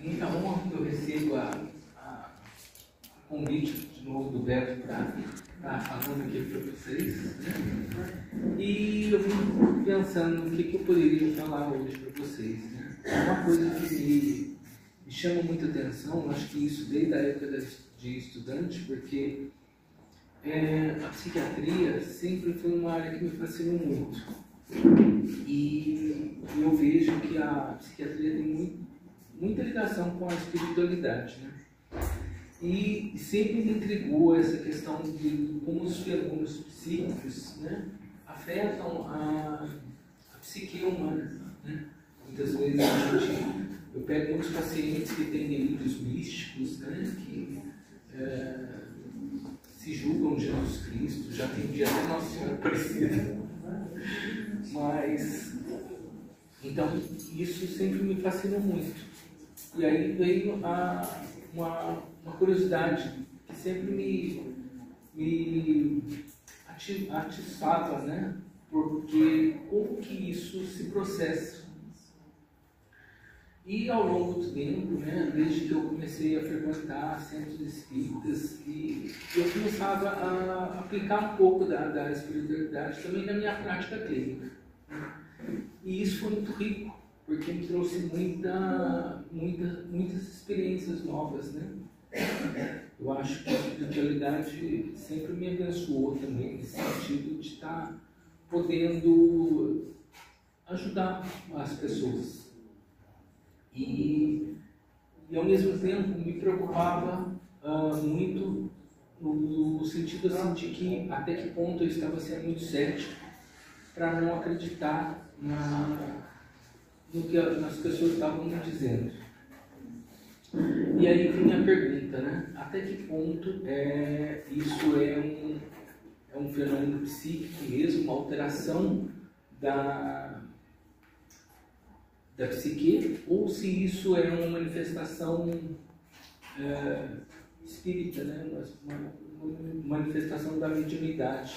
Muita honra que eu recebo a convite de novo do Beto para estar falando aqui para vocês, né? E eu vim pensando o que eu poderia falar hoje para vocês, né? É uma coisa que me chama muita atenção, eu acho que isso desde a época de estudante, porque a psiquiatria sempre foi uma área que me fascinou muito. E eu vejo que a psiquiatria tem muita ligação com a espiritualidade, né? E sempre me intrigou essa questão de como os fenômenos psíquicos, né, afetam a psique humana, né? Muitas vezes eu pego muitos pacientes que têm delírios místicos, né, que se julgam Jesus Cristo, já tem dia até Nossa Senhora Aparecida. Mas, então, isso sempre me fascinou muito. E aí veio uma curiosidade que sempre me atiçava, né? Porque como que isso se processa? E ao longo do tempo, né, desde que eu comecei a frequentar centros espíritas, e eu começava a aplicar um pouco da espiritualidade também na minha prática clínica. E isso foi muito rico, porque me trouxe muitas experiências novas, né? Eu acho que a espiritualidade sempre me abençoou também, nesse sentido de estar podendo ajudar as pessoas. E ao mesmo tempo me preocupava muito no sentido assim, de que até que ponto eu estava sendo muito cético para não acreditar no que as pessoas estavam me dizendo. E aí vinha a pergunta, né? Até que ponto isso é um fenômeno psíquico mesmo, uma alteração da psique, ou se isso é uma manifestação espírita, né? Uma manifestação da mediunidade.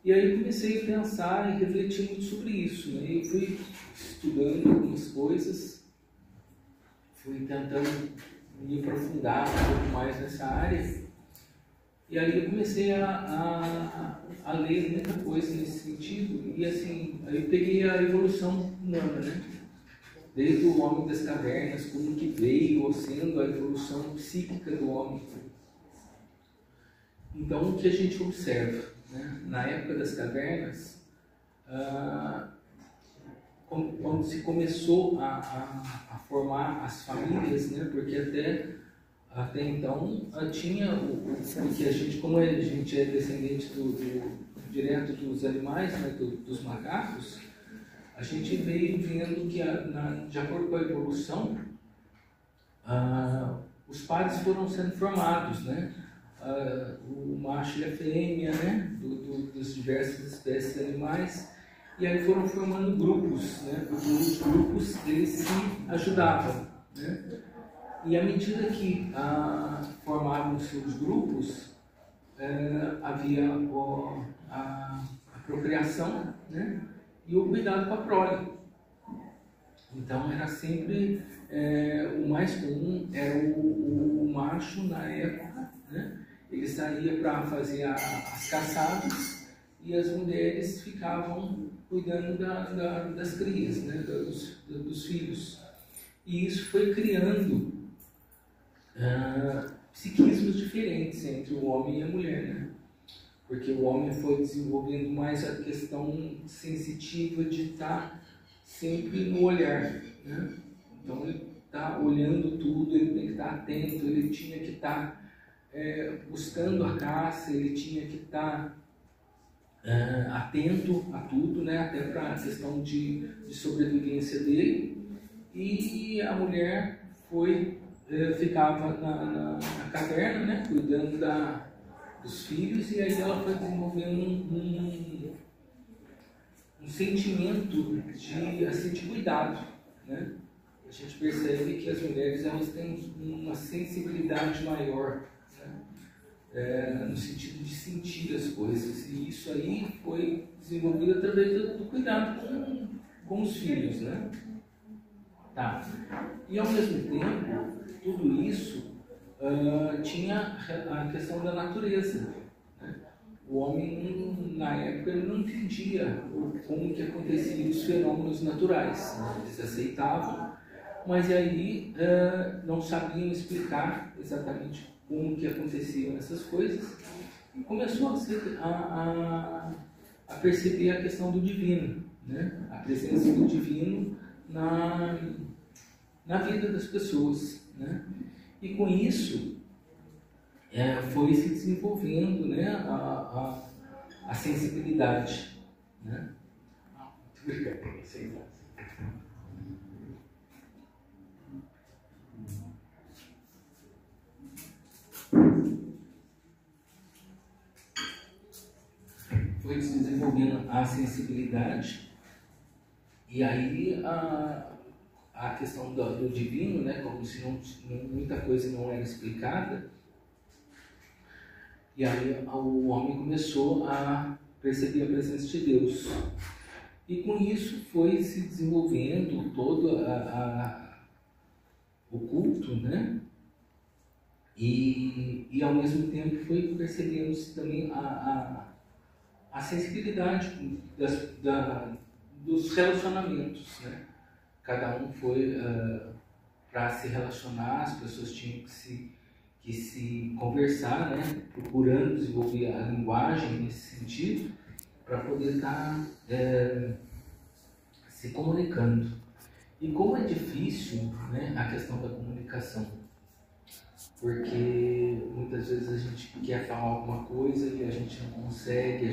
E aí comecei a pensar e refletir muito sobre isso, né? Eu fui estudando algumas coisas, fui tentando me aprofundar um pouco mais nessa área, e aí eu comecei a ler muita coisa nesse sentido, e assim, aí eu peguei a evolução humana, né? Desde o homem das cavernas, como que veio sendo a evolução psíquica do homem. Então, o que a gente observa, né? Na época das cavernas, quando se começou a formar as famílias, né? Porque até então tinha porque a gente, como a gente é descendente direto dos animais, né? Dos macacos, a gente veio vendo que de acordo com a evolução, os pares foram sendo formados, né? O macho e a fêmea, né? Dos diversas espécies de animais, e aí foram formando grupos, né? Os grupos eles se ajudavam, né? E à medida que formavam-se os grupos, havia a procriação, né? E o cuidado com a prole. Então era sempre o mais comum era o macho na época, né? Ele saía para fazer as caçadas e as mulheres ficavam cuidando das crias, né? dos filhos. E isso foi criando psiquismos diferentes entre o homem e a mulher, né? Porque o homem foi desenvolvendo mais a questão sensitiva de estar sempre no olhar, né? Então ele está olhando tudo, ele tem que estar atento, ele tinha que estar buscando a caça, ele tinha que estar atento a tudo, né? Até para a questão de sobrevivência dele. E a mulher ficava na caverna, né? Cuidando dos filhos, e aí ela foi desenvolvendo um sentimento de cuidado, né? A gente percebe que as mulheres elas têm uma sensibilidade maior, né? No sentido de sentir as coisas, e isso aí foi desenvolvido através do cuidado com os filhos, né? Tá. E ao mesmo tempo, tudo isso tinha a questão da natureza, né? O homem, na época, ele não entendia como que aconteciam os fenômenos naturais, né? Eles aceitavam, mas aí não sabiam explicar exatamente como que aconteciam essas coisas, e começou a perceber a questão do divino, né? A presença do divino na vida das pessoas, né? E com isso foi se desenvolvendo, né, a sensibilidade, né? Foi se desenvolvendo a sensibilidade, e aí a questão do divino, né, como se muita coisa não era explicada, e aí o homem começou a perceber a presença de Deus. E com isso foi se desenvolvendo todo o culto, né? E ao mesmo tempo foi percebendo-se também a sensibilidade dos relacionamentos, né? Cada um foi para se relacionar, as pessoas tinham que se conversar, né? Procurando desenvolver a linguagem nesse sentido, para poder estar se comunicando. E como é difícil, né, a questão da comunicação, porque muitas vezes a gente quer falar alguma coisa e a gente não consegue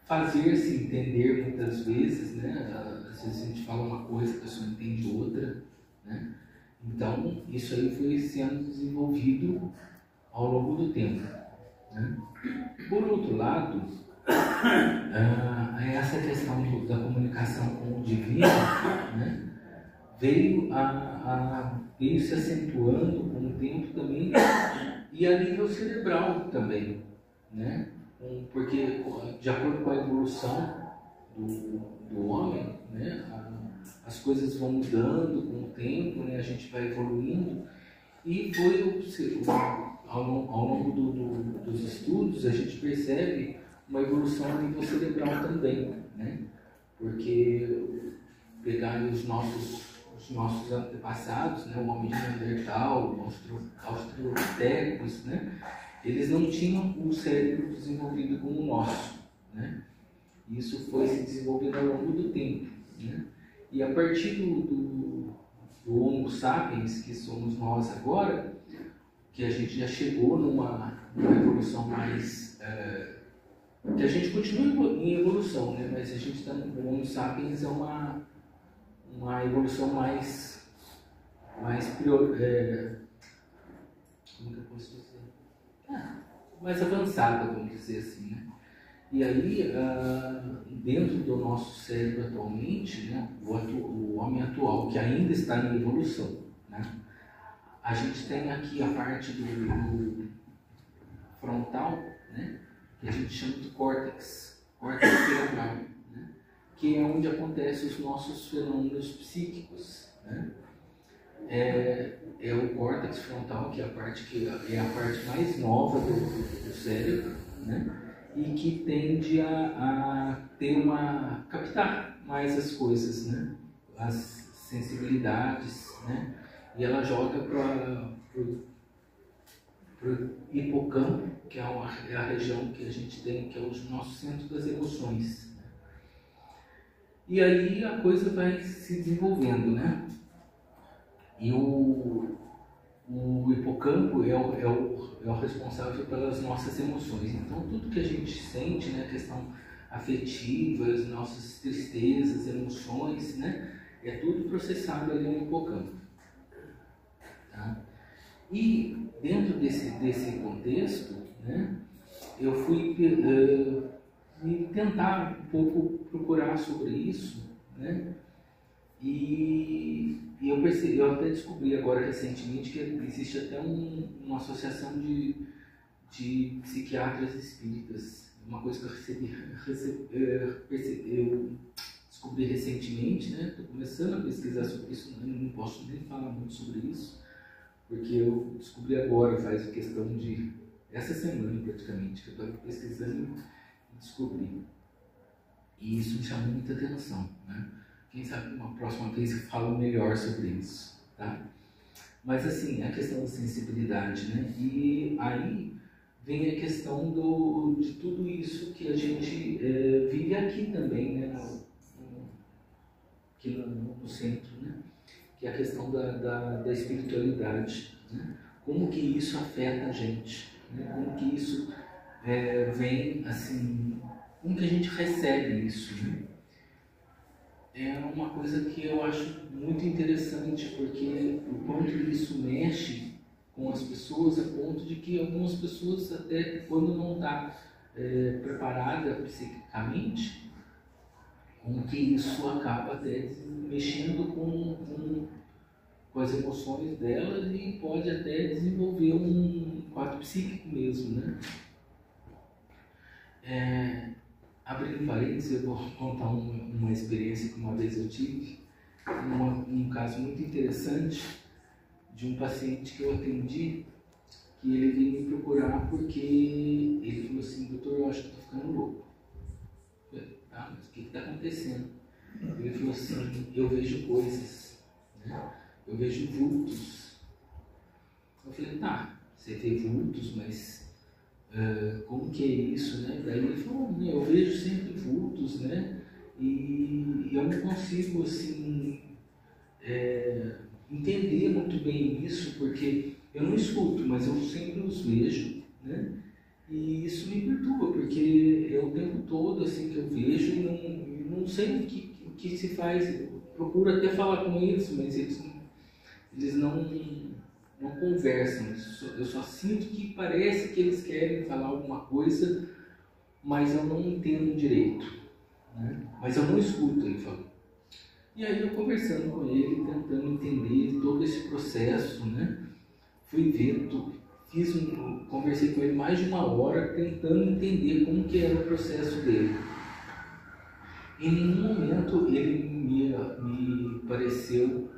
fazer-se entender muitas vezes, né? Às vezes a gente fala uma coisa, a pessoa entende outra, né? Então, isso aí foi sendo desenvolvido ao longo do tempo, né? Por outro lado, essa questão da comunicação com o divino, né, veio se acentuando com o tempo também, e a nível cerebral também, né? Porque, de acordo com a evolução do homem, né, as coisas vão mudando com o tempo, né, a gente vai evoluindo, e ao longo dos estudos a gente percebe uma evolução a nível cerebral também, né? Porque pegar os nossos antepassados, né, o homem de Neandertal, os australopithecus, né, eles não tinham o cérebro desenvolvido como o nosso, né? Isso foi se desenvolvendo ao longo do tempo, né? E a partir do Homo sapiens, que somos nós agora, que a gente já chegou numa evolução mais... que a gente continua em evolução, né? Mas a gente está no Homo sapiens, é uma evolução mais como que eu posso dizer? Mais avançada, vamos dizer assim, né? E aí, dentro do nosso cérebro atualmente, né, o homem atual, que ainda está em evolução, né, a gente tem aqui a parte do frontal, né, que a gente chama de córtex cerebral, né, que é onde acontecem os nossos fenômenos psíquicos, né. É o córtex frontal, que é a parte mais nova do cérebro, né, e que tende a captar mais as coisas, né, as sensibilidades, né, e ela joga para o hipocampo, que é a região que a gente tem, que é o nosso centro das emoções. E aí a coisa vai se desenvolvendo, né? E o hipocampo é o responsável pelas nossas emoções. Então, tudo que a gente sente, né, a questão afetiva, as nossas tristezas, emoções, né, é tudo processado ali no hipocampo. Tá? E dentro desse contexto, né, eu fui tentar um pouco procurar sobre isso, né? E eu até descobri agora recentemente que existe até uma associação de psiquiatras espíritas, uma coisa que eu descobri recentemente, né? Estou começando a pesquisar sobre isso, não posso nem falar muito sobre isso, porque eu descobri agora, faz questão de essa semana praticamente, que eu estou pesquisando e descobri. E isso me chamou muita atenção, né? Quem sabe uma próxima vez eu falo melhor sobre isso, tá? Mas assim, a questão da sensibilidade, né? E aí vem a questão de tudo isso que a gente vive aqui também, né? Aqui no centro, né? Que é a questão da espiritualidade, né? Como que isso afeta a gente, né? Como que isso vem, assim, como que a gente recebe isso, né? É uma coisa que eu acho muito interessante, porque o quanto isso mexe com as pessoas, a ponto de que algumas pessoas, até quando não está preparada psiquicamente, como que isso acaba até mexendo com as emoções delas e pode até desenvolver um quadro psíquico mesmo, né? Abrindo parênteses, eu vou contar uma experiência que uma vez eu tive, um caso muito interessante de um paciente que eu atendi, que ele veio me procurar porque ele falou assim: doutor, eu acho que estou ficando louco. Eu falei, tá, mas o que está acontecendo? Ele falou assim: eu vejo coisas, né? Eu vejo vultos. Eu falei, tá, você vê vultos, mas como que é isso, né? Daí ele falou, eu vejo sempre vultos, né? E eu não consigo, assim, entender muito bem isso, porque eu não escuto, mas eu sempre os vejo, né? E isso me perturba, porque é o tempo todo, assim, que eu vejo e não sei o que se faz. Eu procuro até falar com eles, mas eles não conversam. Eu só sinto que parece que eles querem falar alguma coisa, mas eu não entendo direito, né? Mas eu não escuto, ele falou. E aí eu conversando com ele, tentando entender todo esse processo, né? Fui ver, conversei com ele mais de 1 hora, tentando entender como que era o processo dele. Em nenhum momento ele me pareceu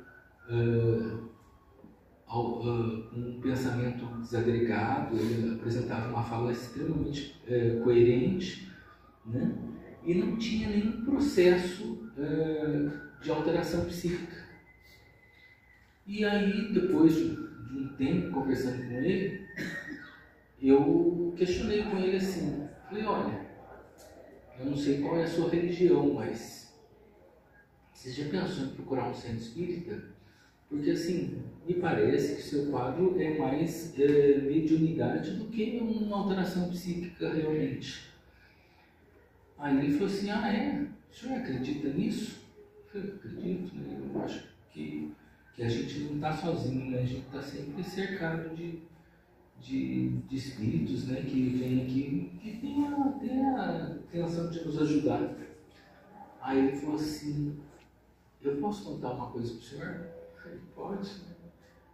um pensamento desagregado, ele apresentava uma fala extremamente coerente, né? E não tinha nenhum processo de alteração psíquica. E aí, depois de um tempo conversando com ele, eu questionei com ele assim, falei, olha, eu não sei qual é a sua religião, mas você já pensou em procurar um centro espírita? Porque assim, me parece que o seu quadro é mais mediunidade do que uma alteração psíquica realmente. Aí ele falou assim, o senhor acredita nisso? Eu falei, acredito, né? Eu acho que a gente não está sozinho, né? A gente está sempre cercado de espíritos, né? Que vêm aqui, que tem até a intenção de nos ajudar. Aí ele falou assim, eu posso contar uma coisa para o senhor? Eu falei, pode.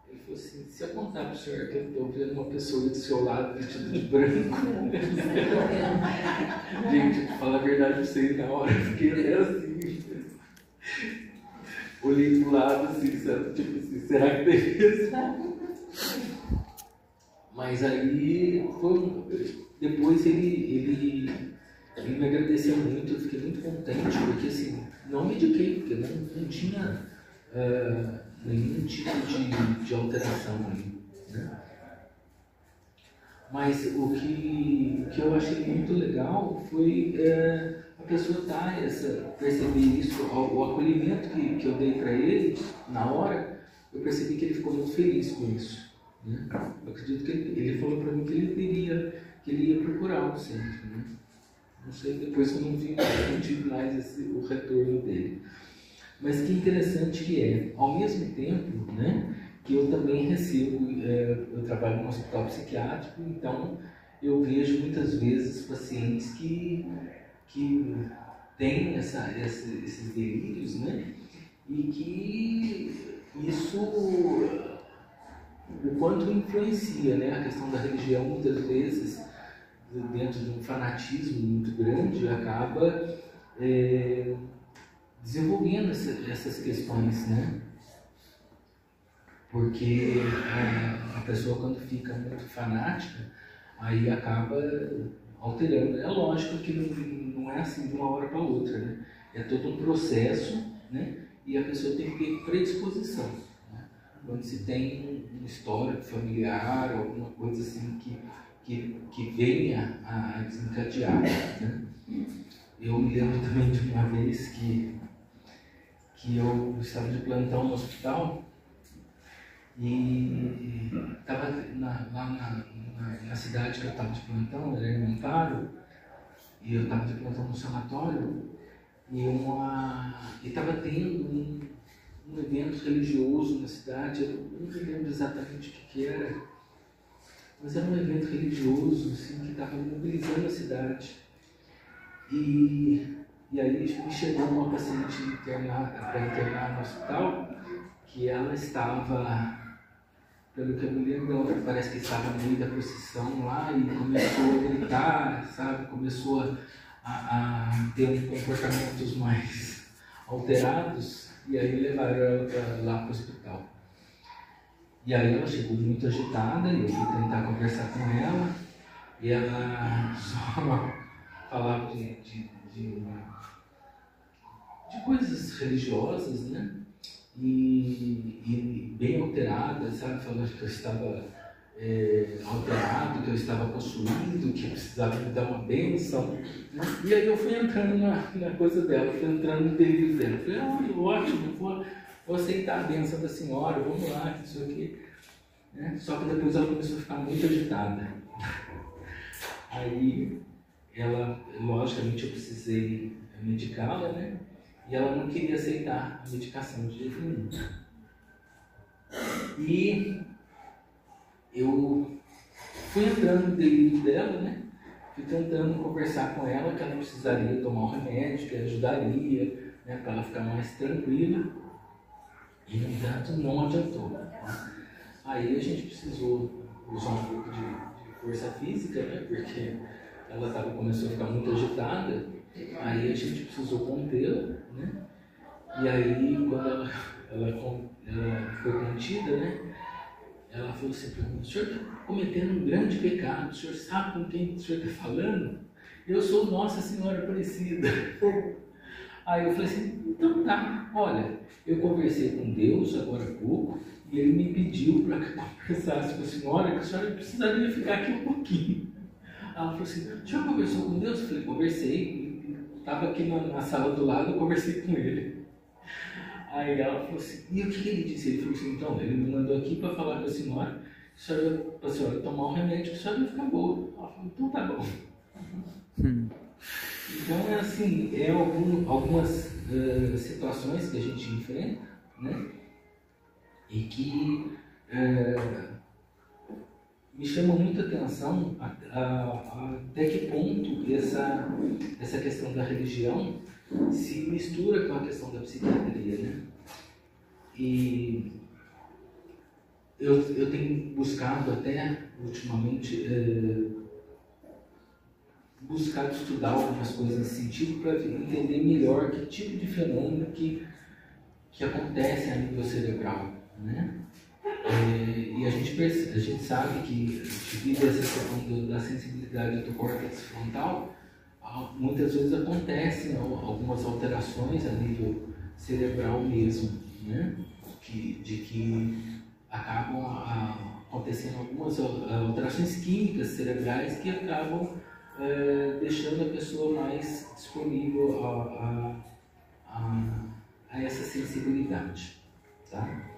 Ele falou assim, se eu contar para o senhor que eu estou vendo uma pessoa do seu lado vestida de branco, gente, fala a verdade para vocês, na hora eu fiquei até assim, olhei para o lado assim, sabe? Tipo assim, será que tem isso? Mas aí, depois ele me agradeceu muito, eu fiquei muito contente, porque assim, não mediquei, porque não tinha nenhum tipo de alteração ali, né? Mas o que eu achei muito legal foi a pessoa perceber isso, o acolhimento que eu dei para ele na hora, eu percebi que ele ficou muito feliz com isso, né? Eu acredito que ele falou para mim que ele ia procurar o centro, né? Não sei, depois eu não tive mais o retorno dele. Mas que interessante que é, ao mesmo tempo, né, que eu também recebo, eu trabalho no hospital psiquiátrico, então eu vejo muitas vezes pacientes que têm esses delírios, né, e que isso, o quanto influencia, né, a questão da religião, muitas vezes, dentro de um fanatismo muito grande, acaba desenvolvendo essas questões, né? Porque a pessoa, quando fica muito fanática, aí acaba alterando. É lógico que não é assim de uma hora para outra, né? É todo um processo, né? E a pessoa tem que ter predisposição, né? Quando se tem um histórico familiar, alguma coisa assim que venha a desencadear, né? Eu me lembro também de uma vez que eu estava de plantão no hospital e estava lá na cidade que eu estava de plantão, era em Montaro, e eu estava de plantão no sanatório, e estava tendo um evento religioso na cidade. Eu não me lembro exatamente o que era, mas era um evento religioso assim, que estava mobilizando a cidade. E aí me chegou uma paciente para internar no hospital, que ela estava, pelo que eu me lembro, parece que estava no meio da procissão lá e começou a gritar, sabe? Começou a ter comportamentos mais alterados, e aí levaram ela lá para o hospital. E aí ela chegou muito agitada e eu fui tentar conversar com ela, e ela só falava de coisas religiosas, né? E bem alterada, sabe? Falando que eu estava alterado, que eu estava possuído, que eu precisava me dar uma bênção, né? E aí eu fui entrando na coisa dela, fui entrando no delírio dela. Falei, ótimo, vou aceitar a bênção da senhora, vamos lá, isso aqui. Né? Só que depois ela começou a ficar muito agitada. Aí ela, logicamente, eu precisei medicá-la, né? E ela não queria aceitar a medicação de jeito nenhum. E eu fui entrando no delírio dela, né? Fui tentando conversar com ela que ela precisaria tomar um remédio, que ajudaria, né? Para ela ficar mais tranquila. E, no entanto, não adiantou. Tá? Aí a gente precisou usar um pouco de força física, né? Porque ela começou a ficar muito agitada. Aí a gente precisou contê-la, né? E aí, quando ela foi contida, né? Ela falou assim para mim: o senhor está cometendo um grande pecado, o senhor sabe com quem o senhor está falando? Eu sou Nossa Senhora Aparecida. Aí eu falei assim: então tá, olha, eu conversei com Deus agora há pouco e ele me pediu para que eu conversasse com a senhora, que a senhora precisaria ficar aqui um pouquinho. Ela falou assim: o senhor conversou com Deus? Eu falei: conversei. Estava aqui na sala do lado, eu conversei com ele. Aí ela falou assim: e o que ele disse? Ele falou assim: então, ele me mandou aqui para falar com a senhora, para a senhora tomar um remédio, que a senhora vai ficar boa. Ela falou: então tá bom. Então, é assim, algumas situações que a gente enfrenta, né? E que me chama muita atenção até que ponto essa questão da religião se mistura com a questão da psiquiatria, né? E eu tenho buscado até ultimamente buscado estudar algumas coisas nesse sentido para entender melhor que tipo de fenômeno que acontece a nível cerebral, né? E a gente sabe que devido a essa questão da sensibilidade do córtex frontal, muitas vezes acontecem algumas alterações a nível cerebral mesmo, né? De que acabam acontecendo algumas alterações químicas cerebrais que acabam deixando a pessoa mais disponível a essa sensibilidade, tá?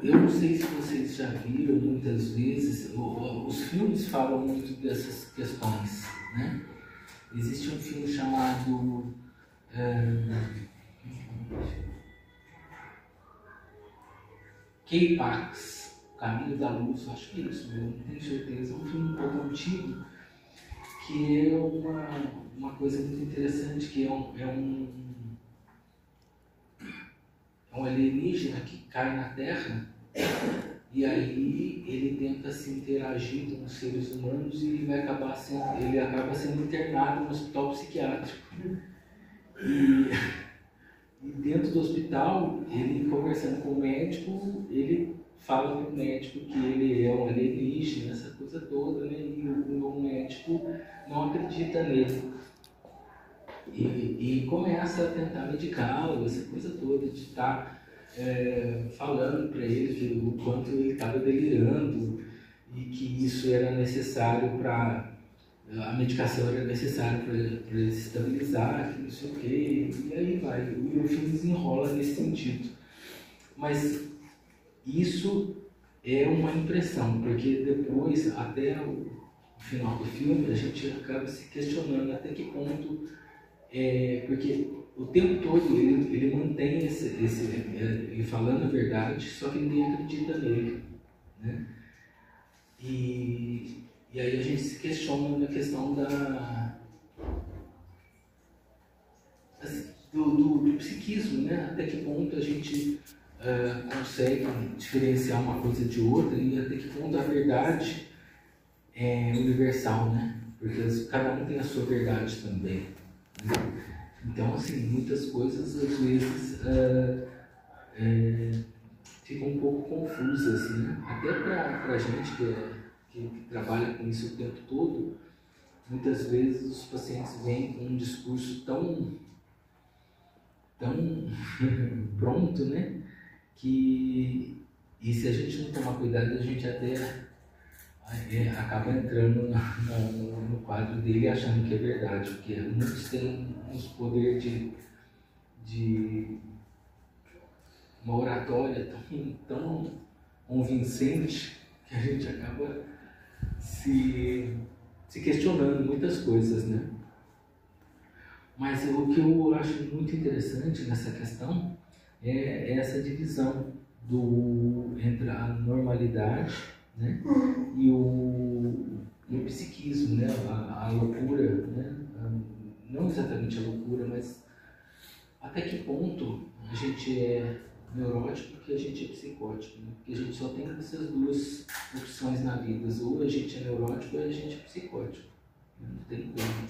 Eu não sei se vocês já viram muitas vezes, os filmes falam muito dessas questões, né? Existe um filme chamado K-Pax, Caminho da Luz, acho que é isso, eu não tenho certeza. É um filme um pouco antigo, que é uma coisa muito interessante, que é um alienígena que cai na Terra e aí ele tenta se interagir com os seres humanos e ele acaba sendo internado no hospital psiquiátrico. E, e dentro do hospital, ele conversando com o médico, ele fala para o médico que ele é um alienígena, essa coisa toda, né? E o médico não acredita nele. E começa a tentar medicá-lo, essa coisa toda, de estar falando para ele que o quanto ele estava delirando e que isso era necessário para... A medicação era necessária para ele se estabilizar, que não sei o quê, e aí vai. E o filme desenrola nesse sentido. Mas isso é uma impressão, porque depois, até o final do filme, a gente acaba se questionando até que ponto... porque o tempo todo ele mantém ele falando a verdade, só que ninguém acredita nele, né? E aí a gente se questiona na questão do psiquismo, né? Até que ponto a gente consegue diferenciar uma coisa de outra e até que ponto a verdade é universal, né? Porque cada um tem a sua verdade também, né? Então, assim, muitas coisas às vezes ficam um pouco confusas, né? Até para a gente que trabalha com isso o tempo todo, muitas vezes os pacientes vêm com um discurso tão pronto, né? E se a gente não tomar cuidado, a gente até acaba entrando no quadro dele achando que é verdade, porque muitos têm uns poder de uma oratória tão convincente que a gente acaba se questionando muitas coisas, né? Mas o que eu acho muito interessante nessa questão é essa divisão entre a normalidade, né, e o psiquismo, né, a loucura, né, não exatamente a loucura, mas até que ponto a gente é neurótico porque a gente é psicótico, né? Porque a gente só tem essas duas opções na vida, ou a gente é neurótico ou a gente é psicótico, não tem como.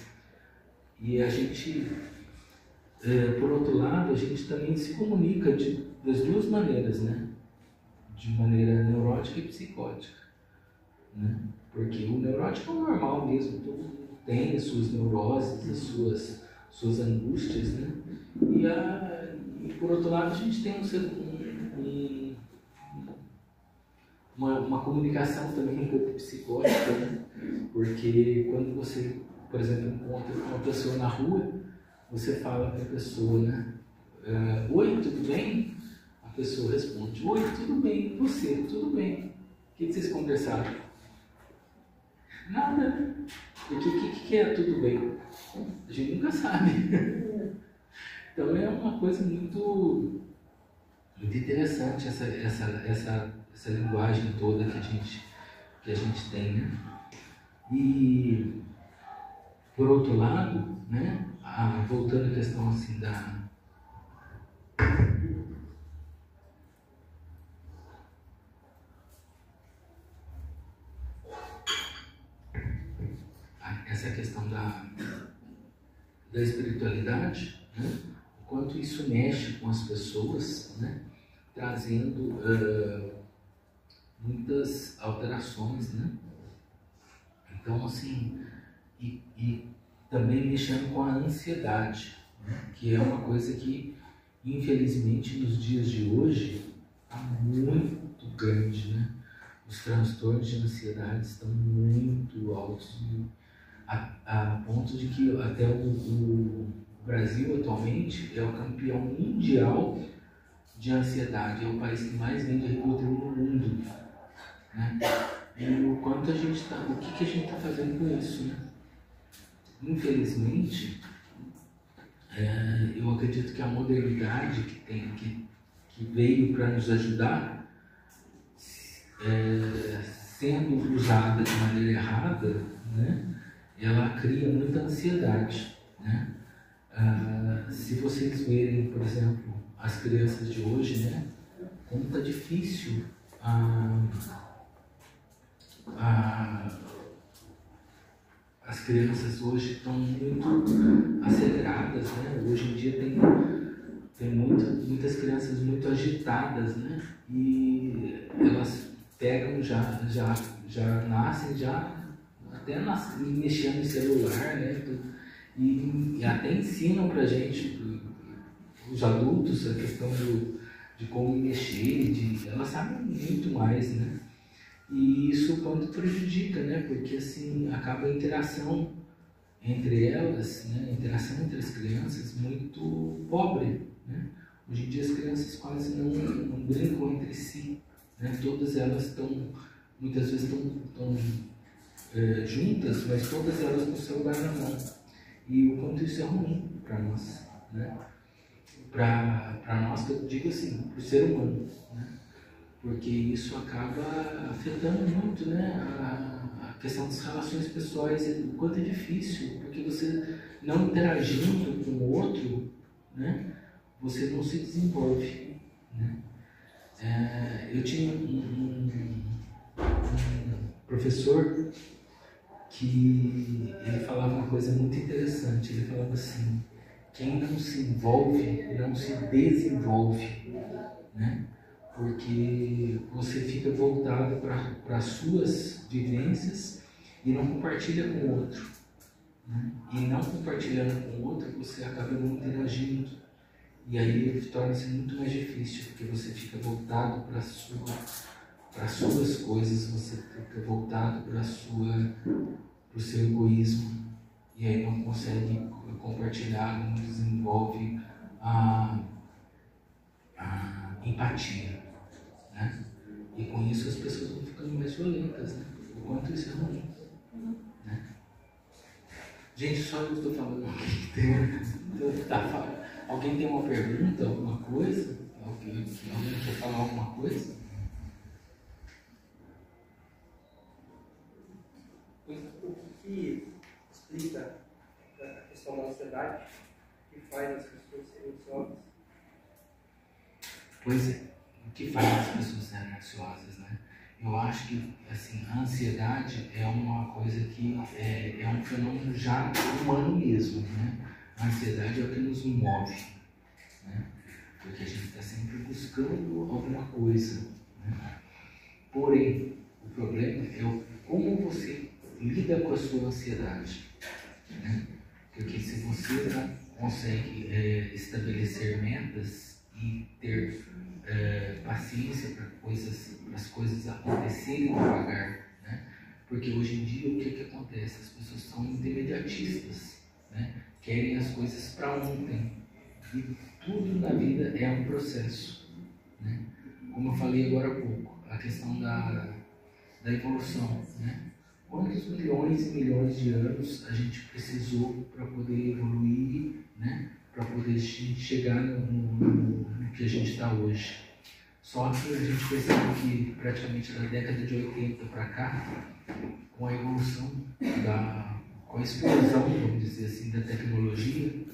E a gente, por outro lado, a gente também se comunica das duas maneiras, né? De maneira neurótica e psicótica, né? Porque o neurótico é o normal mesmo, todo mundo tem as suas neuroses, as suas angústias, né? E por outro lado, a gente tem uma comunicação também um pouco psicótica, né? Porque quando você, por exemplo, encontra uma pessoa na rua, você fala para a pessoa, né? Oi, tudo bem? A pessoa responde, oi, tudo bem, e você, tudo bem. O que vocês conversaram? Nada. O que é tudo bem? A gente nunca sabe. Então é uma coisa muito interessante essa linguagem toda que a gente tem, né? E por outro lado, né, voltando à questão assim essa questão da espiritualidade, né? O quanto isso mexe com as pessoas, né? Trazendo muitas alterações, né? Então, assim, e também mexendo com a ansiedade, né? Que é uma coisa que, infelizmente, nos dias de hoje, está muito grande, né? Os transtornos de ansiedade estão muito altos, a ponto de que até o Brasil atualmente é o campeão mundial de ansiedade, é o país que mais vende Rivotril no mundo, né? E o quanto a gente o que a gente está fazendo com isso, né? Infelizmente, eu acredito que a modernidade que veio para nos ajudar, sendo usada de maneira errada, né? Ela cria muita ansiedade, né? Se vocês verem, por exemplo, as crianças de hoje, né? Como está difícil as crianças hoje estão muito aceleradas, né? Hoje em dia tem muitas crianças muito agitadas, né? E elas pegam, já nascem, até mexendo no celular, né? E até ensinam pra gente, os adultos, a questão de como mexer, elas sabem muito mais, né? E isso quanto prejudica, né? Porque assim acaba a interação entre elas, né? A interação entre as crianças muito pobre, né? Hoje em dia as crianças quase não brincam entre si, né? Todas elas muitas vezes estão juntas, mas todas elas com o celular na mão. E o quanto isso é ruim para nós, né? Para nós, que eu digo assim, para o ser humano, né? Porque isso acaba afetando muito, né, a questão das relações pessoais, o quanto é difícil, porque você não interagindo com o outro, né, você não se desenvolve, né? Eu tinha um professor que ele falava uma coisa muito interessante. Ele falava assim: quem não se envolve não se desenvolve, né? Porque você fica voltado para as suas vivências e não compartilha com o outro, né? E não compartilhando com o outro, você acaba não interagindo, e aí torna-se muito mais difícil, porque você fica voltado para as suas coisas, você fica voltado para o seu egoísmo, e aí não consegue compartilhar, não desenvolve a empatia, né? E com isso as pessoas vão ficando mais violentas, né? O quanto isso é ruim, né? Gente, só eu estou falando aqui. Alguém tem uma pergunta, alguma coisa? Alguém quer falar alguma coisa? O que explica a questão da ansiedade que faz as pessoas serem ansiosas? Pois é, o que faz as pessoas serem ansiosas, né? Eu acho que assim, a ansiedade é uma coisa que é um fenômeno já humano mesmo, né? A ansiedade é o que nos move, né? Porque a gente está sempre buscando alguma coisa, né? Porém, o problema é como você lida com a sua ansiedade, né? Porque se você não consegue estabelecer metas e ter paciência para as coisas acontecerem devagar, né? Porque hoje em dia o que acontece? As pessoas são muito imediatistas, né? Querem as coisas para ontem, e tudo na vida é um processo, né? Como eu falei agora há pouco, a questão da evolução, né? Quantos milhões e milhões de anos a gente precisou para poder evoluir, né? Para poder chegar no que a gente está hoje. Só que a gente percebe que praticamente da década de 80 para cá, com a evolução, com a explosão, vamos dizer assim, da tecnologia,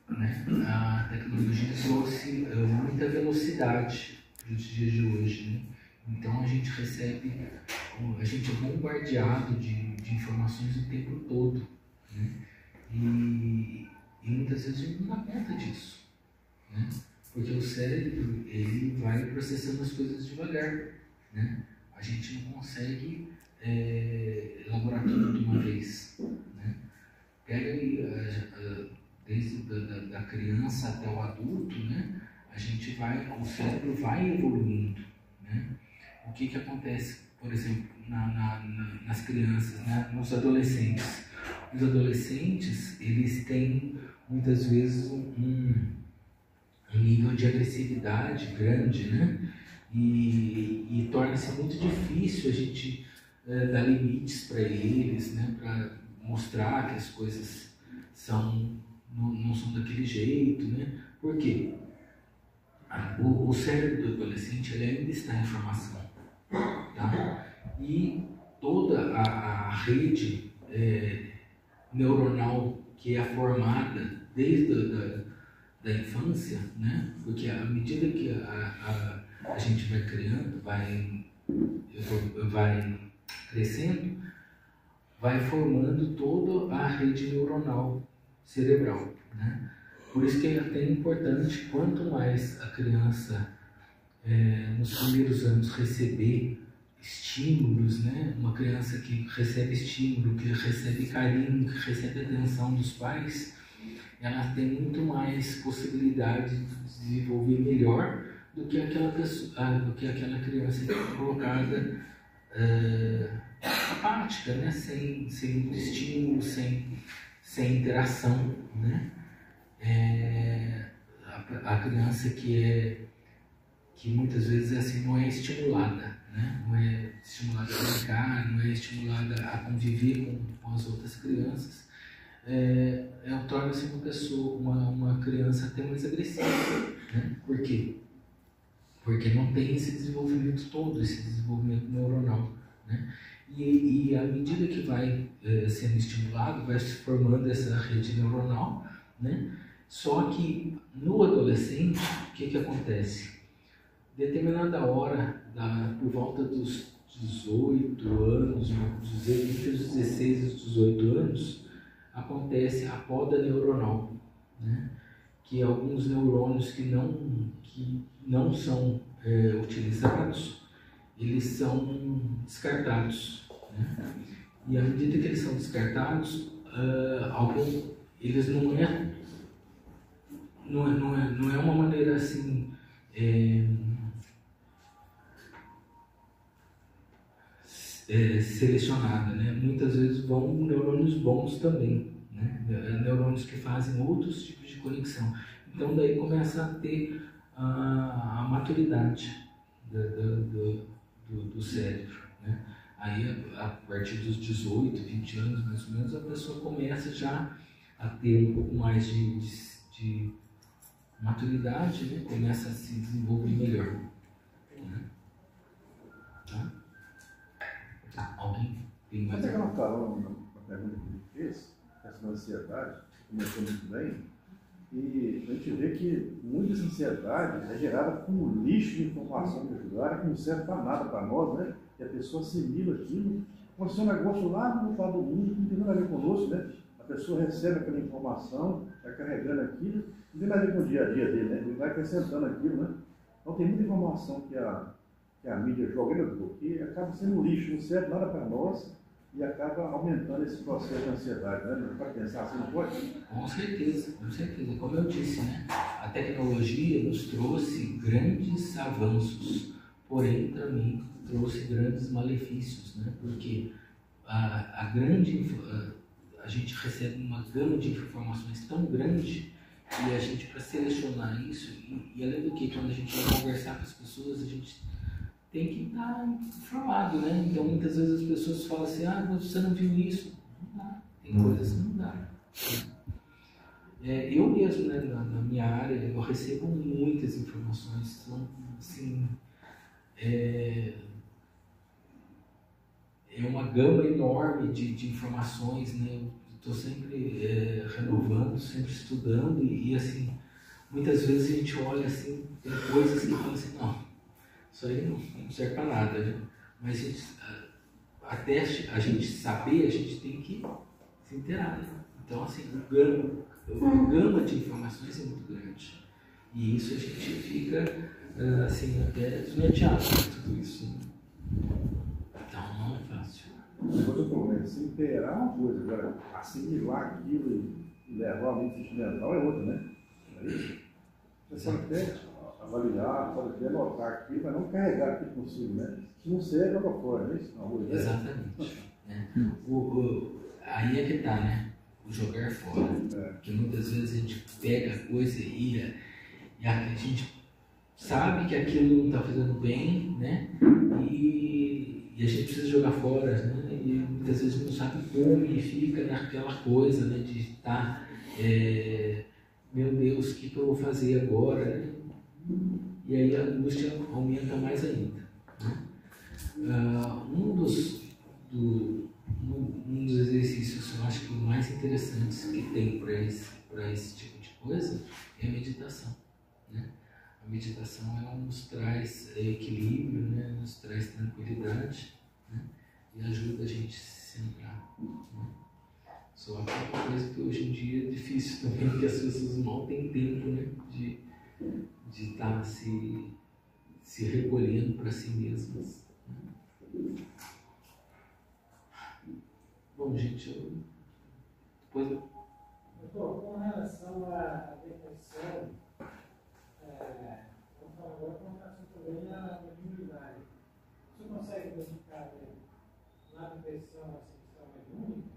né? A tecnologia trouxe muita velocidade para os dias de hoje, né? Então a gente é bombardeado de informações o tempo todo, né? E muitas vezes a gente não dá conta disso, né? Porque o cérebro, ele vai processando as coisas devagar, né? A gente não consegue elaborar tudo de uma vez, né? Pega aí, desde da criança até o adulto, né? O cérebro vai evoluindo, né? O que acontece, por exemplo, nas crianças, né? Nos adolescentes? Os adolescentes, eles têm muitas vezes um nível de agressividade grande, né? E torna-se muito difícil a gente dar limites para eles, né? Para mostrar que as coisas não são daquele jeito, né? Por quê? O cérebro do adolescente, ele ainda está em formação, tá? E toda a rede neuronal que é formada desde da infância, né? Porque à medida que a gente vai criando, vai crescendo, vai formando toda a rede neuronal cerebral, né? Por isso que é até importante, quanto mais a criança nos primeiros anos receber estímulos, né? Uma criança que recebe estímulo, que recebe carinho, que recebe atenção dos pais, ela tem muito mais possibilidade de desenvolver melhor do que aquela criança que é colocada apática, né? Sem estímulo, sem interação, né? A criança que muitas vezes assim não é estimulada, né? Não é estimulada a brincar, não é estimulada a conviver com as outras crianças, torna-se uma criança até mais agressiva, né? Por quê? Porque não tem esse desenvolvimento todo, esse desenvolvimento neuronal, né? E à medida que vai sendo estimulado, vai se formando essa rede neuronal, né? Só que no adolescente, o que acontece? Determinada hora, por volta dos 18 anos, entre os 16 e os 18 anos, acontece a poda neuronal, né? Que alguns neurônios que não são utilizados, eles são descartados, né? E à medida que eles são descartados, eles não é uma maneira assim selecionada, né? Muitas vezes vão neurônios bons também, né? Neurônios que fazem outros tipos de conexão. Então daí começa a ter a maturidade do cérebro, né? Aí a partir dos 18, 20 anos mais ou menos, a pessoa começa já a ter um pouco mais de maturidade, né? Começa a se desenvolver melhor, né? Tá? Alguém tem mais? Até que ela falou na pergunta que ele fez, essa ansiedade, começou muito bem, e a gente vê que muita ansiedade é gerada por um lixo de informação que não serve para nada para nós, né? E a pessoa assimila aquilo, como se é um negócio lá do outro lado do mundo, que não tem nada a ver conosco, né? A pessoa recebe aquela informação, vai carregando aquilo, não tem nada a ver com o dia a dia dele, né? Ele vai acrescentando aquilo, né? Então tem muita informação que a mídia joga, que acaba sendo um lixo, não serve nada para nós e acaba aumentando esse processo de ansiedade, né? Para pensar assim, não pode? Com certeza, com certeza. Como eu disse, né? A tecnologia nos trouxe grandes avanços, porém também trouxe grandes malefícios, né? Porque a gente recebe uma gama de informações tão grande e a gente, para selecionar isso, e além do que, quando a gente vai conversar com as pessoas, a gente tem que estar informado, né? Então muitas vezes as pessoas falam assim, você não viu isso? Não dá, tem coisas que não dá. Eu mesmo, né, na minha área, eu recebo muitas informações, são assim, é uma gama enorme de informações, né? Eu estou sempre renovando, sempre estudando e assim, muitas vezes a gente olha assim, tem coisas que falam assim, não, isso aí não serve para nada, né? Mas até a gente saber, a gente tem que se inteirar, né? Então assim, a gama de informações é muito grande e isso a gente fica assim, até desnorteado com tudo isso, né? Então não é fácil. Outro problema, se inteirar é uma coisa, agora assimilar aquilo e levar a mente sentimental é outra, né? É isso? Você pode até avaliar, pode até anotar aquilo, mas não carregar aquilo consigo, né? Se não serve, joga fora, não é isso? Não, exatamente. Aí é que tá, né? O jogar fora. Porque muitas vezes a gente pega a coisa e a gente sabe que aquilo não está fazendo bem, né? E a gente precisa jogar fora, né? E muitas vezes não sabe como e fica naquela coisa, né? De estar, meu Deus, o que eu vou fazer agora? Né? E aí a angústia aumenta mais ainda. Né? Um dos exercícios, eu acho que mais interessantes que tem para esse tipo de coisa é a meditação. Né? A meditação ela nos traz equilíbrio, né? Nos traz tranquilidade, né? e ajuda a gente a se centrar. Né? Só que é uma coisa que hoje em dia é difícil também, porque as pessoas mal têm tempo, né, de estar se recolhendo para si mesmas. Né? Bom, gente, depois eu... Doutor, com relação à depressão, vamos falar agora com relação também à mediunidade. Você consegue identificar na depressão essa questão mediúnica?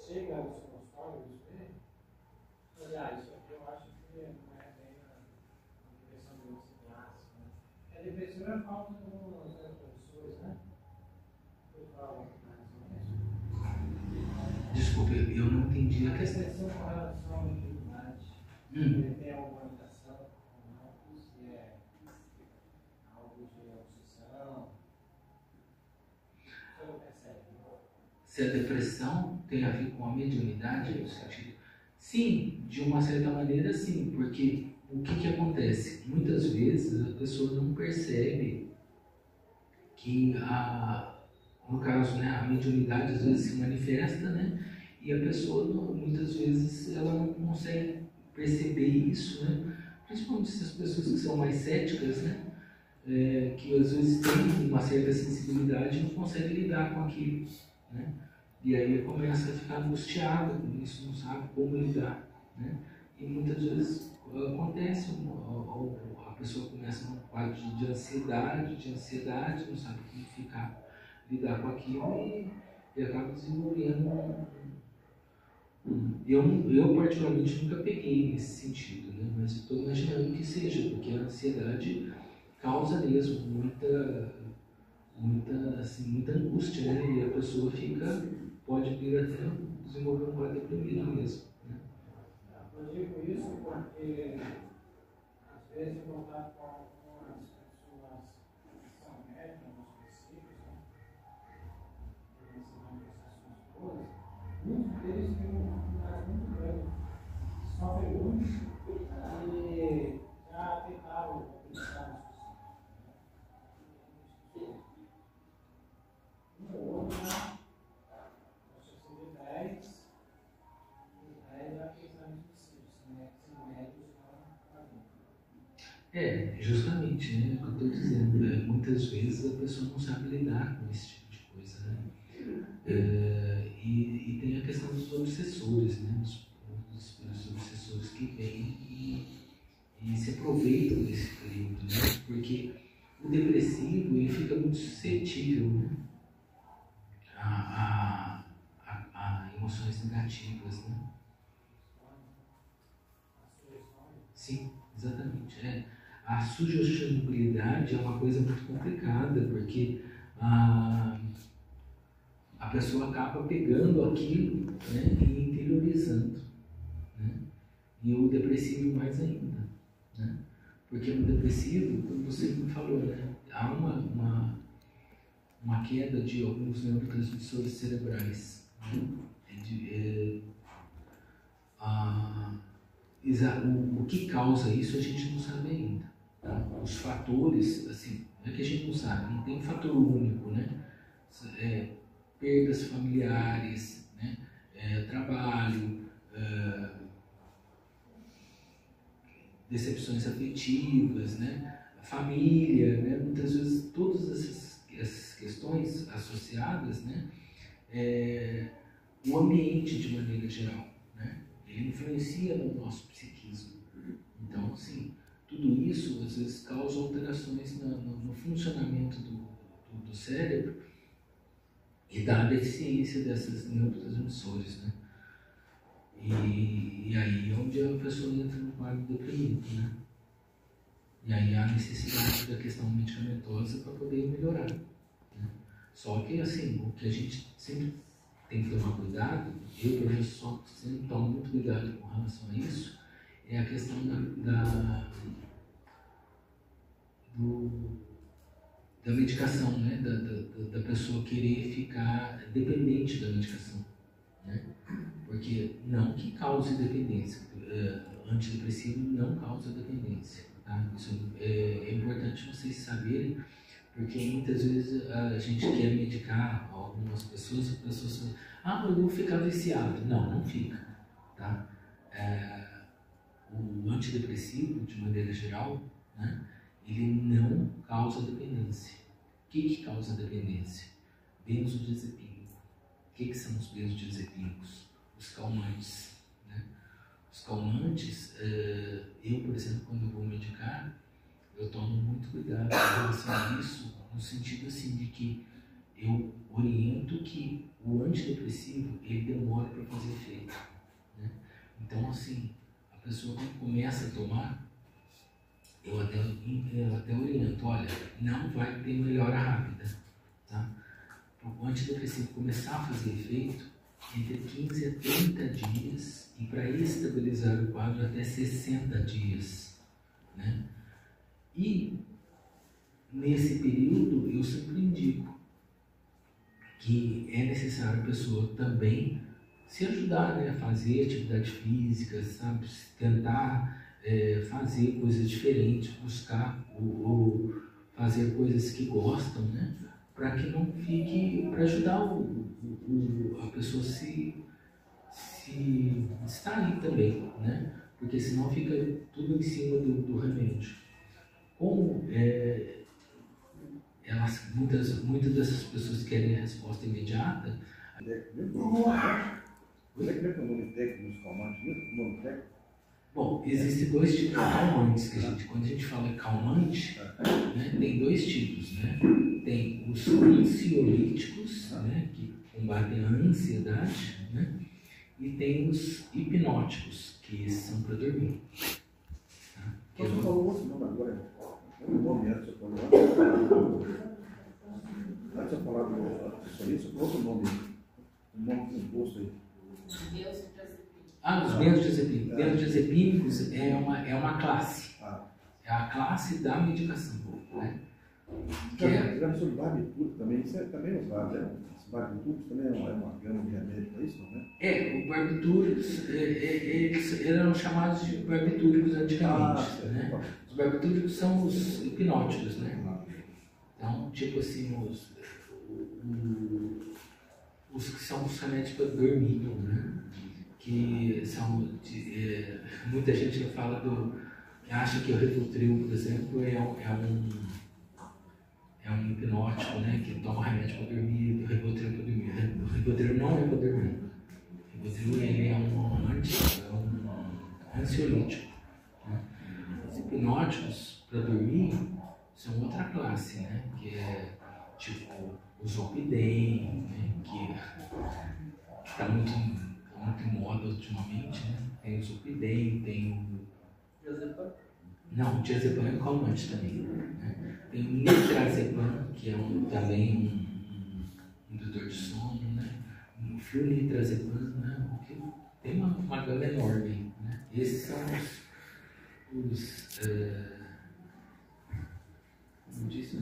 Chega ao seu consultório, isso mesmo? Olha, isso aqui eu acho que não é bem a depressão mediúnica clássica. Né? A depressão é a falta de algumas professores, né? Eu falo mais ou menos. Desculpa, eu não entendi a questão. Depressão com relação à mediunidade. Ele tem alguma ligação com algo, se é algo de obsessão. Você não percebe, não? Se a depressão tem a ver com a mediunidade, no sentido... Sim, de uma certa maneira sim, porque o que acontece? Muitas vezes a pessoa não percebe que no caso, né, a mediunidade às vezes se manifesta, né, e a pessoa muitas vezes ela não consegue perceber isso, né, principalmente essas pessoas que são mais céticas, né, que às vezes têm uma certa sensibilidade e não conseguem lidar com aquilo, né, e aí começa a ficar angustiada com isso, não sabe como lidar, né, e muitas vezes acontece, a pessoa começa num quadro de ansiedade, não sabe como lidar com aquilo e acaba desenvolvendo eu particularmente nunca peguei nesse sentido, né? Mas estou imaginando que seja, porque a ansiedade causa mesmo muita angústia, né? E a pessoa pode vir até desenvolver um quadro deprimido mesmo, né? Eu digo isso porque às vezes eu vou estar com as pessoas que são médicas, nos princípios, né? Muitos deles têm uma dificuldade muito grande, sofrem muito e já tentaram utilizar um ou outro, né? Acho que seria 10 já pensaram em suicídio, né? Sem médios não. Justamente, né? O que eu estou dizendo, muitas vezes a pessoa não sabe lidar com esse tipo de coisa, né? E tem a questão dos obsessores, né? Os obsessores que vêm e se aproveitam desse período, né? Porque o depressivo ele fica muito suscetível, né? a emoções negativas, né? Sim, exatamente. A sugestibilidade é uma coisa muito complicada, porque a pessoa acaba pegando aquilo, né, e interiorizando, né? E o depressivo mais ainda, né? Porque no depressivo, como você me falou, né, há uma queda de alguns neurotransmissores cerebrais, né? O que causa isso a gente não sabe ainda, tá? Os fatores, assim, não é que a gente não sabe, não tem um fator único, né? Perdas familiares, né? Trabalho, decepções afetivas, né? Família, né? Muitas vezes todas essas questões associadas, né? O ambiente de maneira geral, né? Ele influencia no nosso psiquismo. Então, assim, tudo isso às vezes causa alterações no funcionamento do cérebro e dá a deficiência dessas neurotransmissores, né? E aí é onde a pessoa entra no quadro deprimido, né? E aí há a necessidade da questão medicamentosa para poder melhorar, né? Só que, assim, o que a gente sempre tem que tomar cuidado, eu, pelo menos, sempre tomo muito cuidado com relação a isso, é a questão da medicação, né? Da pessoa querer ficar dependente da medicação, né? Porque não que cause dependência, antidepressivo não causa dependência, tá? Isso é importante vocês saberem, Porque muitas vezes a gente quer medicar algumas pessoas, as pessoas falam, ah, eu vou ficar viciado. Não, não fica, tá? O antidepressivo, de maneira geral, né, ele não causa dependência. O que causa dependência? Benzodiazepínico. O que são os benzodiazepínicos? Os calmantes. Né? Os calmantes, eu, por exemplo, quando eu vou medicar, eu tomo muito cuidado em relação a isso, no sentido assim de que eu oriento que o antidepressivo ele demora para fazer efeito. Né? Então, assim, a pessoa quando começa a tomar, eu até oriento, olha, não vai ter melhora rápida, tá? Para o antidepressivo começar a fazer efeito, entre 15 a 30 dias, e para estabilizar o quadro até 60 dias, né? E nesse período eu sempre indico que é necessário a pessoa também se ajudar, né? A fazer atividade física, sabe? Tentar fazer coisas diferentes, buscar ou fazer coisas que gostam, né? Para que não fique, para ajudar a pessoa se estar ali também, né? Porque senão fica tudo em cima do remédio. Como muitas dessas pessoas querem a resposta imediata. Onde é que é o nome técnico dos calmantes? O nome técnico? Bom, existem dois tipos de calmantes que quando a gente fala calmante, né, tem dois tipos, né? Tem os ansiolíticos, né, que combatem a ansiedade, né? E tem os hipnóticos, que esses são para dormir. Tá? Você falou outro nome agora. O nome antes eu falei. Antes eu falava do isso, outro nome. Um nome composto aí. Os benzodiazepínicos. Benzodiazepínicos é uma classe. É a classe da medicação. Né? Sobre barbitúrico também, isso também é usado, né? Os barbitúricos também é uma gama de remédio para isso, não é? O barbitúricos, eles eram chamados de barbitúricos antigamente. Né? Os barbitúricos são os hipnóticos, né? Então, tipo assim, os que são os remédios para dormir, né? Que são, muita gente fala acha que o Rivotril, por exemplo, é um hipnótico, né? Que toma remédio para dormir, o Rivotril para dormir. O Rivotril não é para dormir. O Rivotril ele é um ansiolítico. Né? Os hipnóticos para dormir são outra classe, né? Que é tipo o Zolpidem, né? Que está muito em moda ultimamente, né? Tem o Zolpidem, tem o... Não, o diazepam é um calmante também. Né? Tem o nitrazepam, que é também um indutor de sono, né? O flunitrazepam, né? Tem uma gama enorme. Né? Esses são os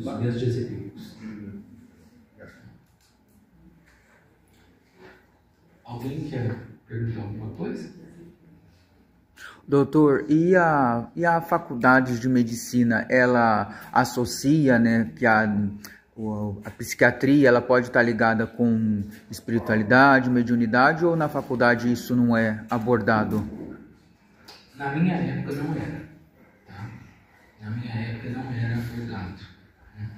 benzodiazepínicos. Alguém quer perguntar alguma coisa? Doutor, e a faculdade de medicina, ela associa, né, que a psiquiatria ela pode estar ligada com espiritualidade, mediunidade, ou na faculdade isso não é abordado? Na minha época não era, tá? Na minha época não era abordado. Né?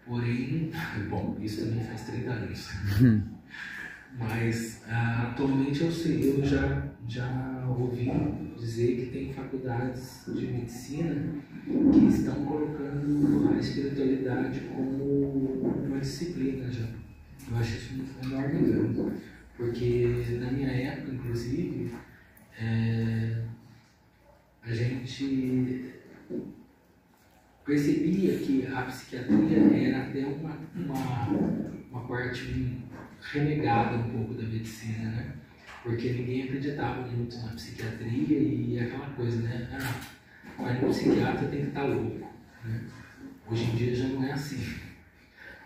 Porém, bom, isso também faz 30 anos. Mas atualmente eu já ouvi dizer que tem faculdades de medicina que estão colocando a espiritualidade como uma disciplina já. Eu acho isso muito enorme, porque na minha época, inclusive, a gente percebia que a psiquiatria era até uma parte renegada um pouco da medicina, né? Porque ninguém acreditava muito na psiquiatria e aquela coisa, né? Mas no psiquiatra tem que estar louco, né? Hoje em dia já não é assim,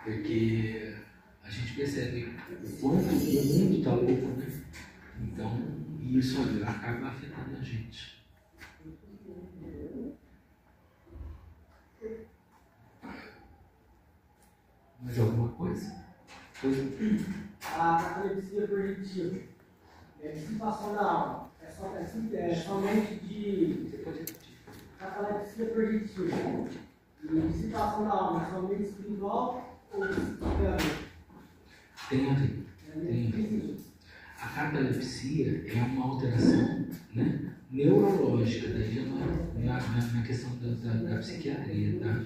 porque a gente percebe o quanto o mundo está louco, né? Então, isso acaba afetando a gente. A catalepsia projetiva é dissipação da alma. É somente de catalepsia projetiva. E dissipação da alma é somente espiritual ou psicológica? Tem a ver. Tem a ver. A catalepsia é uma alteração, né, neurológica, daí já não é na questão da psiquiatria, tá?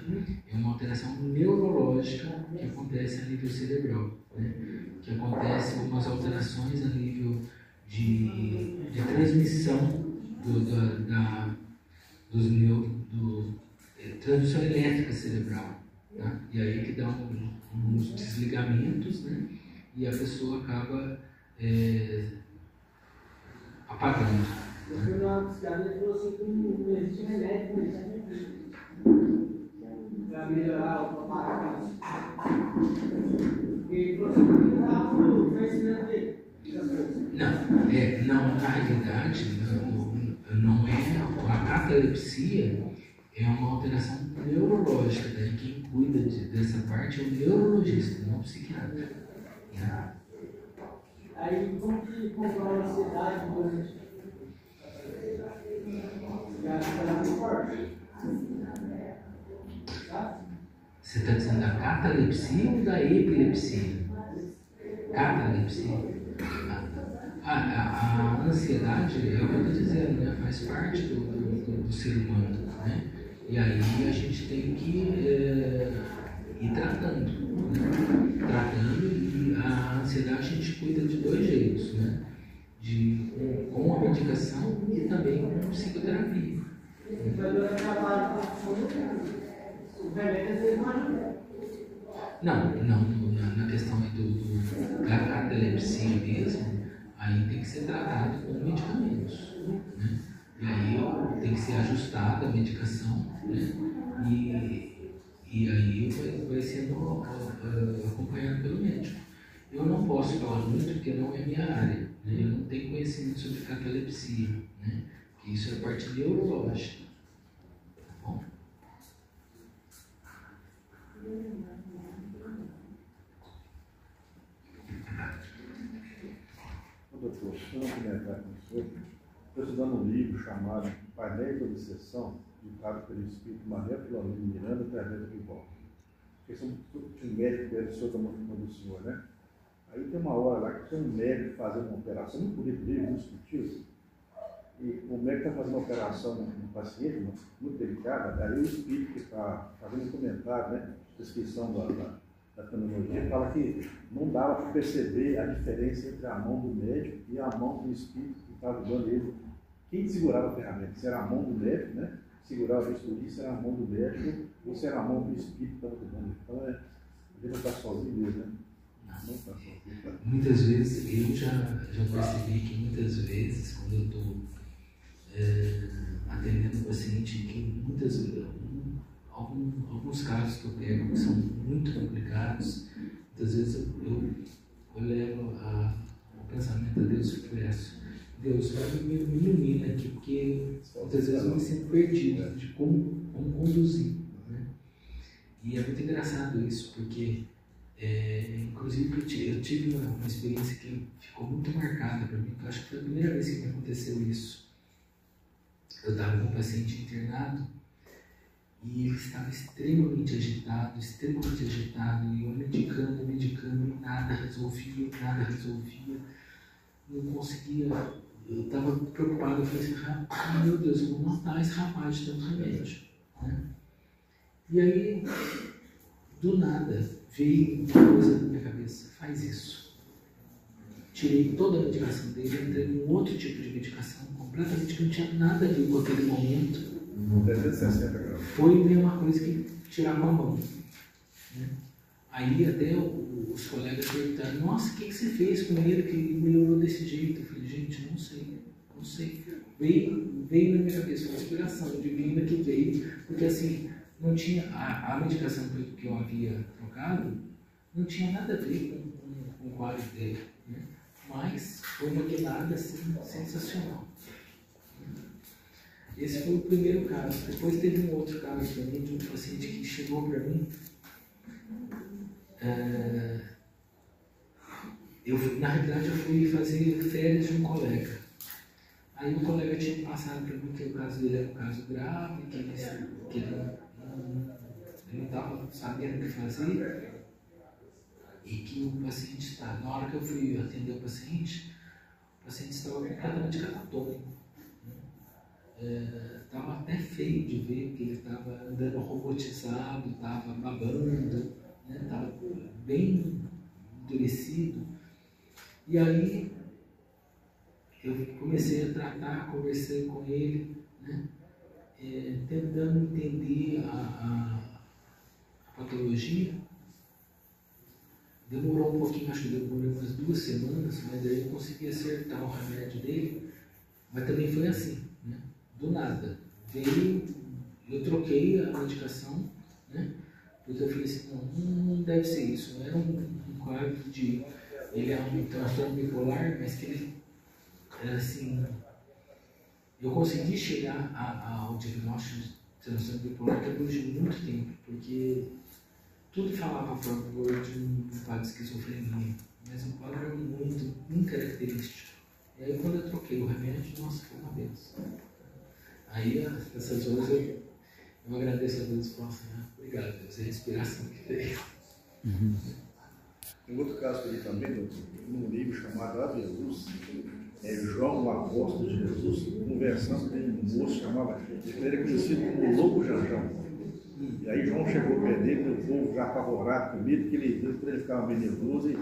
É uma alteração neurológica que acontece a nível cerebral, né? Que acontece umas alterações a nível de transmissão transmissão elétrica cerebral, tá? E aí que dá uns desligamentos, né? E a pessoa acaba apagando. Eu fui na psiquiatria e falou assim que não existe remédio para melhorar o patamar. E falou assim que não dá o conhecimento dele. Não, na realidade, não é. A catalepsia é uma alteração neurológica, daí quem cuida dessa parte é o neurologista, não o psiquiatra. Né? Aí, como que comprova a ansiedade durante Você está dizendo da catalepsia ou da epilepsia? Catalepsia. A ansiedade é o que eu estou dizendo, né? Faz parte do ser humano, né? E aí a gente tem que ir tratando, né? Tratando, e a ansiedade a gente cuida de dois jeitos, né? Com a medicação e também com psicoterapia. Não, na questão da catalepsia mesmo, aí tem que ser tratado com medicamentos, né? E aí tem que ser ajustada a medicação, né? E aí vai sendo acompanhado pelo médico. Eu não posso falar muito porque não é minha área, né? Eu não tenho conhecimento sobre catalepsia, né? Porque isso é parte neurológica. Tá bom? Doutor, eu não comentar com o senhor. Estou estudando um livro chamado Painel de Obsessão, ditado pelo espírito Manuel Filomeno Miranda e Fernando Pivol. Eles são um médico que senhor da mão do senhor, né? Aí tem uma hora lá que tem um médico fazendo uma operação, muito bonito livro, muito sutil, e o médico está fazendo uma operação no paciente, muito delicada, daí o espírito que está fazendo um comentário, né? Descrição da terminologia, fala que não dava para perceber a diferença entre a mão do médico e a mão do espírito que estava dando ele. Quem segurava a ferramenta? Se era a mão do médico, né? Segurava o bisturi, se era a mão do médico ou se era a mão do espírito que estava dando. Então, ele não está sozinho mesmo, né? Não está sozinho. Muitas vezes, eu já percebi que muitas vezes, quando eu estou atendendo o paciente, que muitas vezes, alguns casos que eu pego que são muito complicados, muitas vezes eu levo o pensamento a Deus e peço: Deus, me ilumina aqui, porque muitas vezes eu me sinto perdido de como conduzir, né? E é muito engraçado isso, porque inclusive eu tive uma experiência que ficou muito marcada para mim. Eu acho que foi a primeira vez que me aconteceu isso. Eu estava com um paciente internado e ele estava extremamente agitado, e eu medicando, e nada resolvia, não conseguia. Eu estava preocupado, eu falei assim: meu Deus, eu vou matar esse rapaz de tanto remédio, né? E aí, do nada, veio uma coisa na minha cabeça: faz isso. Tirei toda a medicação dele, entrei num outro tipo de medicação, completamente que não tinha nada a ver com aquele momento. 360 graus. Foi meio uma coisa que tirar com a mão, né? Aí até os colegas perguntaram: nossa, o que você fez com ele que melhorou desse jeito? Eu falei: gente, não sei. Veio na minha cabeça uma inspiração divina que veio, porque assim, não tinha, a medicação que eu havia trocado não tinha nada a ver com o quadro dele, né? Mas foi uma guinada assim, sensacional. Esse foi o primeiro caso. Depois teve um outro caso também de um paciente que chegou para mim. Na realidade, eu fui fazer férias de um colega. Aí o colega tinha passado para mim que o caso dele era um caso grave, que ele não estava sabendo o que fazer, e que o paciente estava. Na hora que eu fui atender o paciente estava completamente catatônico. Estava até feio de ver que ele estava andando robotizado, estava babando, estava bem endurecido. E aí eu comecei a tratar, conversei com ele, tentando entender a patologia. Demorou um pouquinho, acho que demorou umas 2 semanas, mas aí eu consegui acertar o remédio dele. Mas também foi assim, do nada. Veio, eu troquei a medicação, porque eu falei assim, não deve ser isso. Era um quadro de... Ele é um transtorno bipolar, mas que ele era assim... Eu consegui chegar ao diagnóstico de transtorno bipolar que durou muito tempo, porque tudo falava a favor de um quadro de esquizofrenia, mas um quadro muito incaracterístico. E aí quando eu troquei o remédio, nossa, foi uma benção. Aí essas horas eu agradeço a Deus e falo assim, obrigado Deus, é a inspiração que veio. Um outro caso que eu li também, num livro chamado A Jesus, João, o apóstolo de Jesus, conversando com um moço chamado, ele era conhecido como Lobo Janjão. E aí João chegou perto dele, o povo já apavorado com medo, que ele ficava meio nervoso e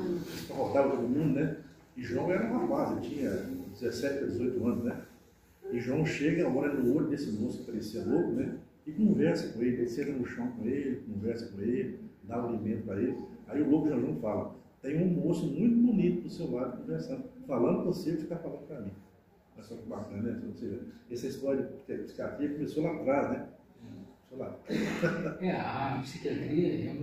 rodava todo mundo, E João era um rapaz, ele tinha 17 a 18 anos, E João chega, olha no olho desse moço que parecia louco, E conversa com ele, senta no chão com ele, conversa com ele, dá um alimento para ele. Aí o Lobo Janjão fala, tem um moço muito bonito do seu lado conversando, falando com você o que você está falando para mim. Mas só que bacana, né? Ou seja, essa história de psiquiatria começou lá atrás, Começou lá. A psiquiatria é um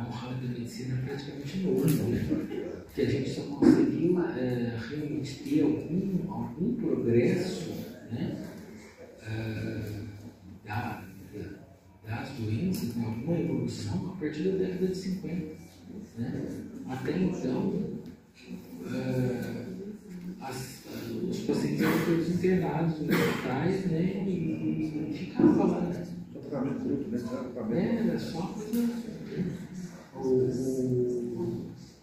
ramo da medicina praticamente novo, que a gente só conseguiu realmente ter algum progresso, das doenças, alguma evolução a partir da década de 50. Até então, os pacientes eram todos internados nos hospitais, e ficavam lá. Só tratamento grupo, Era só coisa.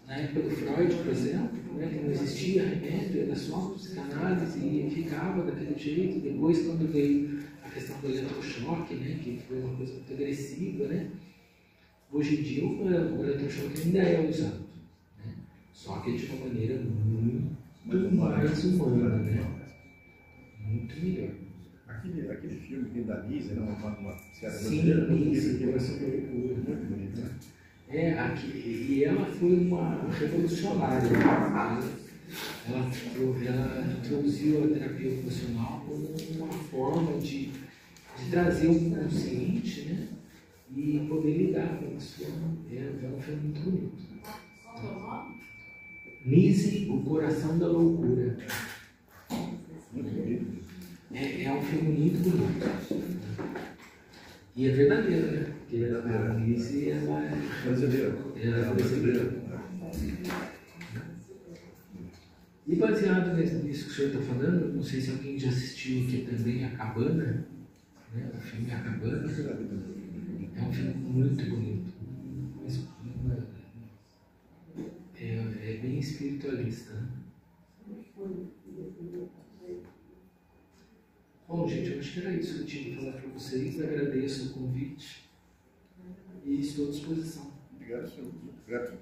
Na época do Freud, por exemplo, que não existia remédio, era só psicanálise e ficava daquele jeito. Depois, quando veio a questão do eletrochoque, que foi uma coisa muito agressiva, hoje em dia o eletrochoque ainda é usado, só que de uma maneira muito mais humana, muito melhor. Aquele filme que tem da Nise, uma psiquiatra brasileira, muito bonito, e ela foi uma revolucionária. Ela introduziu a terapia ocupacional como uma forma de trazer o consciente, e poder lidar com isso. É um filme muito bonito. Nise, o coração da loucura. Muito bonito. É um filme muito bonito. E é verdadeiro, Porque a Nise é brasileira. E baseado nisso que o senhor está falando, não sei se alguém já assistiu aqui também A Cabana, o filme A Cabana. É um filme muito bonito. É bem espiritualista. Bom, gente, eu acho que era isso que eu tinha que falar para vocês. Agradeço o convite e estou à disposição. Obrigado, senhor. Obrigado.